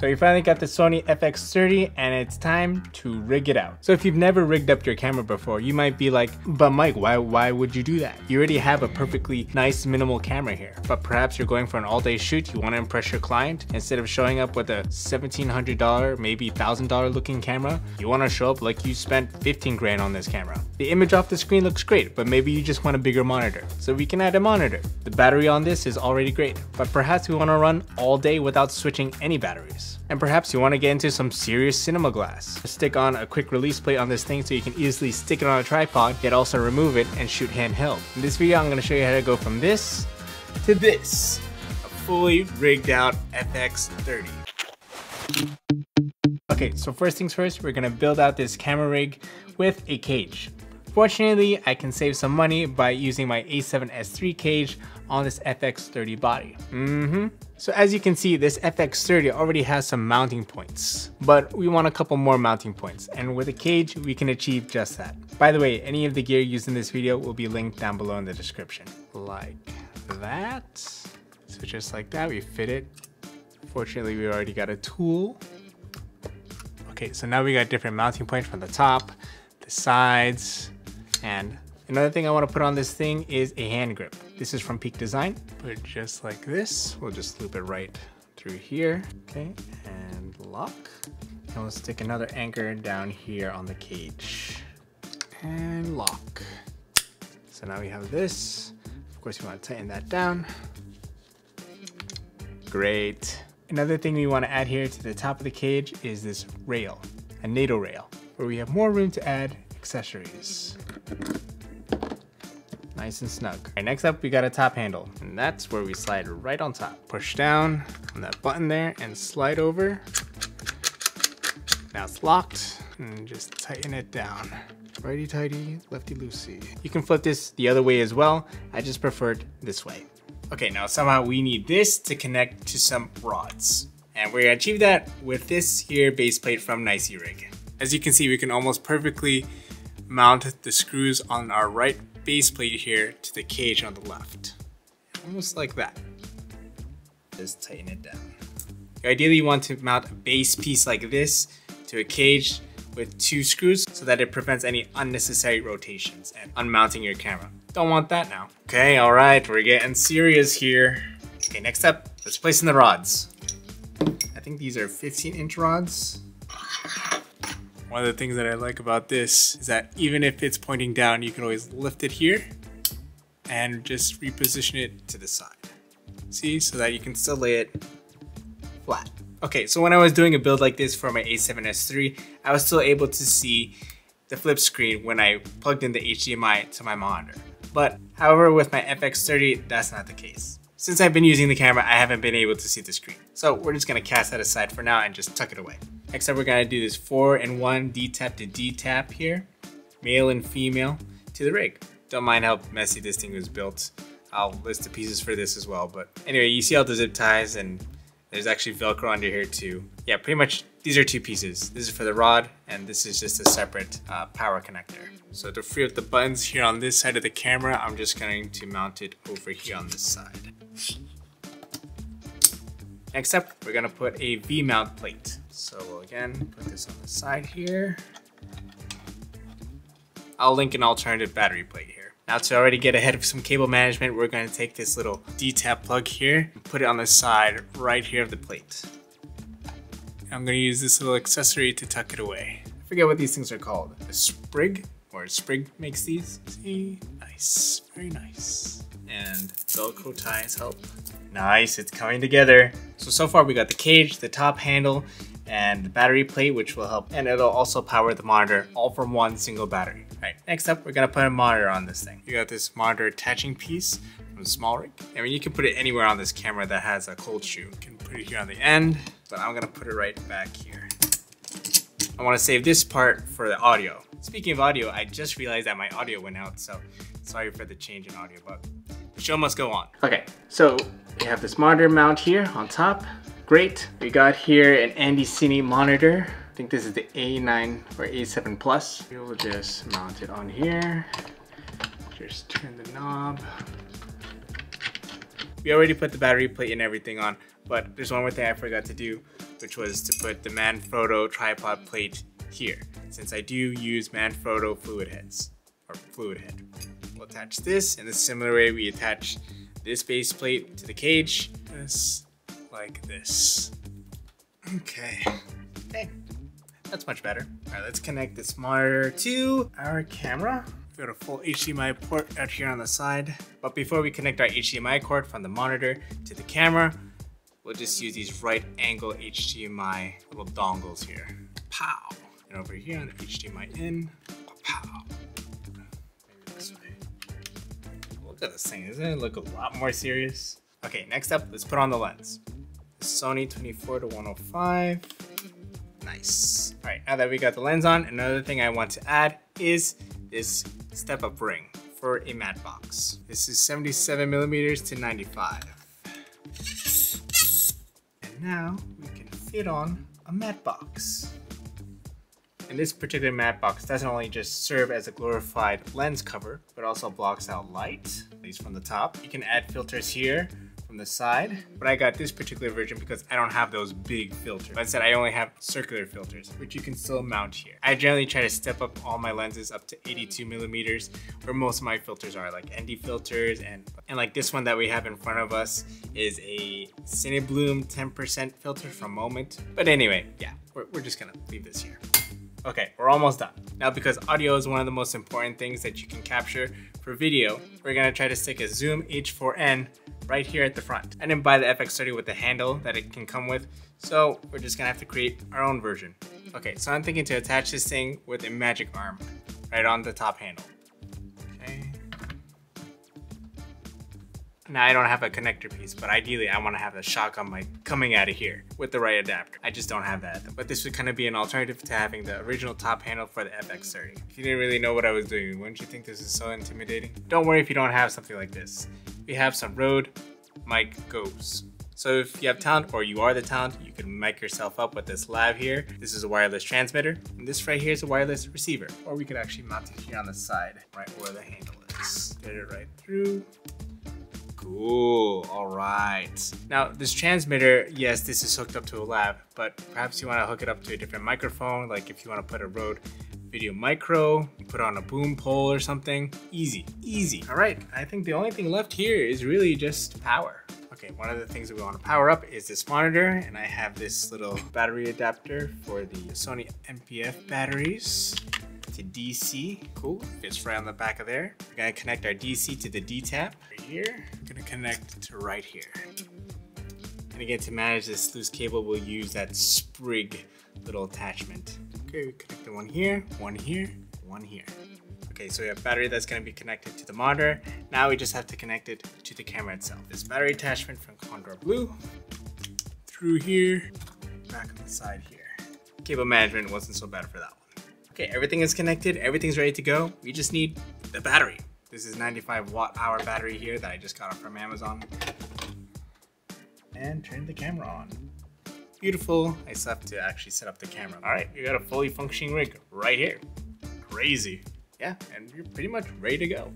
So we finally got the Sony FX30 and it's time to rig it out. So if you've never rigged up your camera before, you might be like, but Mike, why would you do that? You already have a perfectly nice minimal camera here. But perhaps you're going for an all-day shoot, you want to impress your client. Instead of showing up with a $1,700, maybe $1,000 looking camera, you want to show up like you spent 15 grand on this camera. The image off the screen looks great, but maybe you just want a bigger monitor. So we can add a monitor. The battery on this is already great, but perhaps we want to run all day without switching any batteries. And perhaps you want to get into some serious cinema glass. Stick on a quick release plate on this thing so you can easily stick it on a tripod, yet also remove it and shoot handheld. In this video, I'm going to show you how to go from this to this. A fully rigged out FX30. Okay, so first things first, we're going to build out this camera rig with a cage. Fortunately, I can save some money by using my A7S III cage on this FX30 body. So as you can see, this FX30 already has some mounting points, but we want a couple more mounting points, and with a cage, we can achieve just that. By the way, any of the gear used in this video will be linked down below in the description. Like that. So just like that, we fit it. Fortunately, we already got a tool. Okay, so now we got different mounting points from the top, the sides, and another thing I want to put on this thing is a hand grip. This is from Peak Design. Put it just like this. We'll just loop it right through here. Okay, and lock. And we'll stick another anchor down here on the cage. And lock. So now we have this. Of course, we want to tighten that down. Great. Another thing we want to add here to the top of the cage is this rail, a NATO rail, where we have more room to add accessories. Nice and snug. All right, next up, we got a top handle, and that's where we slide right on top. Push down on that button there and slide over. Now it's locked, and just tighten it down. Righty tighty, lefty loosey. You can flip this the other way as well. I just preferred this way. Okay, now somehow we need this to connect to some rods. And we're gonna achieve that with this here base plate from Nicey Rig. As you can see, we can almost perfectly mount the screws on our right base plate here to the cage on the left. Almost like that. Just tighten it down. Ideally, you want to mount a base piece like this to a cage with 2 screws so that it prevents any unnecessary rotations and unmounting your camera. Don't want that now. Okay, all right, we're getting serious here. Okay, next up, let's place in the rods. I think these are 15-inch rods. One of the things that I like about this is that even if it's pointing down, you can always lift it here and just reposition it to the side. See, so that you can still lay it flat. Okay, so when I was doing a build like this for my A7S III, I was still able to see the flip screen when I plugged in the HDMI to my monitor. But however, with my FX30, that's not the case. Since I've been using the camera, I haven't been able to see the screen. So we're just gonna cast that aside for now and just tuck it away. Next up, we're gonna do this 4-in-1 Dtap to Dtap here, male and female, to the rig. Don't mind how messy this thing was built. I'll list the pieces for this as well, but anyway, you see all the zip ties, and there's actually Velcro under here too. Yeah, pretty much these are 2 pieces. This is for the rod, and this is just a separate power connector. So to free up the buttons here on this side of the camera, I'm just going to mount it over here on this side. Next up, we're gonna put a VMount plate. So we'll again put this on the side here. I'll link an alternative battery plate here. Now to already get ahead of some cable management, we're gonna take this little Dtap plug here and put it on the side right here of the plate. I'm gonna use this little accessory to tuck it away. I forget what these things are called. A sprig, or a sprig makes these. See, nice, very nice. And Velcro ties help. Nice, it's coming together. So far we got the cage, the top handle, and the battery plate, which will help. And it'll also power the monitor all from one single battery. All right, next up, we're gonna put a monitor on this thing. You got this monitor attaching piece from SmallRig. I mean, you can put it anywhere on this camera that has a cold shoe. You can put it here on the end, but I'm gonna put it right back here. I wanna save this part for the audio. Speaking of audio, I just realized that my audio went out, so sorry for the change in audio, but the show must go on. Okay, so we have this monitor mount here on top. Great. We got here an Andy Cine monitor. I think this is the A9 or A7 Plus. We'll just mount it on here. Just turn the knob. We already put the battery plate and everything on, but there's one more thing I forgot to do. which was to put the Manfrotto tripod plate here, since I do use Manfrotto fluid heads, or fluid head. We'll attach this in the similar way we attach this base plate to the cage, just like this. Okay, that's much better. All right, let's connect this monitor to our camera. We've got a full HDMI port out here on the side. But before we connect our HDMI cord from the monitor to the camera, we'll just use these right angle HDMI little dongles here. Pow! And over here on the HDMI in, pow! Maybe this way. Look at this thing, doesn't it look a lot more serious? Okay, next up, let's put on the lens. The Sony 24-105. Nice. All right, now that we got the lens on, another thing I want to add is this step-up ring for a Mattebox. This is 77mm to 95. And now we can fit on a Mattebox. And this particular Mattebox doesn't only just serve as a glorified lens cover, but also blocks out light, at least from the top. You can add filters here from the side, but I got this particular version because I don't have those big filters. Instead, I only have circular filters, which you can still mount here. I generally try to step up all my lenses up to 82mm, where most of my filters are, like ND filters, and like this one that we have in front of us is a Cinebloom 10% filter from Moment. But anyway, yeah, we're just gonna leave this here. Okay, we're almost done. Now, because audio is one of the most important things that you can capture for video, we're gonna try to stick a Zoom H4n right here at the front. I didn't buy the FX30 with the handle that it can come with, so we're just gonna have to create our own version. Okay, so I'm thinking to attach this thing with a magic arm right on the top handle. Okay. Now I don't have a connector piece, but ideally I want to have the shotgun mic coming out of here with the right adapter. I just don't have that, but this would kind of be an alternative to having the original top handle for the FX30. If you didn't really know what I was doing, wouldn't you think this is so intimidating? Don't worry if you don't have something like this. We have some Rode mic goes. So if you have talent, or you are the talent, you can mic yourself up with this lav here. This is a wireless transmitter, and this right here is a wireless receiver. Or we could actually mount it here on the side, right where the handle is. Get it right through. Cool, all right. Now this transmitter, yes, this is hooked up to a lav, but perhaps you want to hook it up to a different microphone, like if you want to put a Rode Video Micro, put on a boom pole or something. Easy, easy. All right, I think the only thing left here is really just power. Okay, one of the things that we want to power up is this monitor, and I have this little battery adapter for the Sony MPF batteries to DC. Cool, fits right on the back of there. We're gonna connect our DC to the Dtap right here. I'm gonna connect to right here. And again, to manage this loose cable, we'll use that sprig little attachment. Okay, we connect the one here, one here, one here. Okay, so we have battery that's gonna be connected to the monitor. Now we just have to connect it to the camera itself. This battery attachment from Condor Blue, through here, back on the side here. Cable management wasn't so bad for that one. Okay, everything is connected, everything's ready to go. We just need the battery. This is 95 watt-hour battery here that I just got from Amazon. And turn the camera on. Beautiful. I still have to actually set up the camera. All right, we got a fully functioning rig right here. Crazy. Yeah, and you're pretty much ready to go.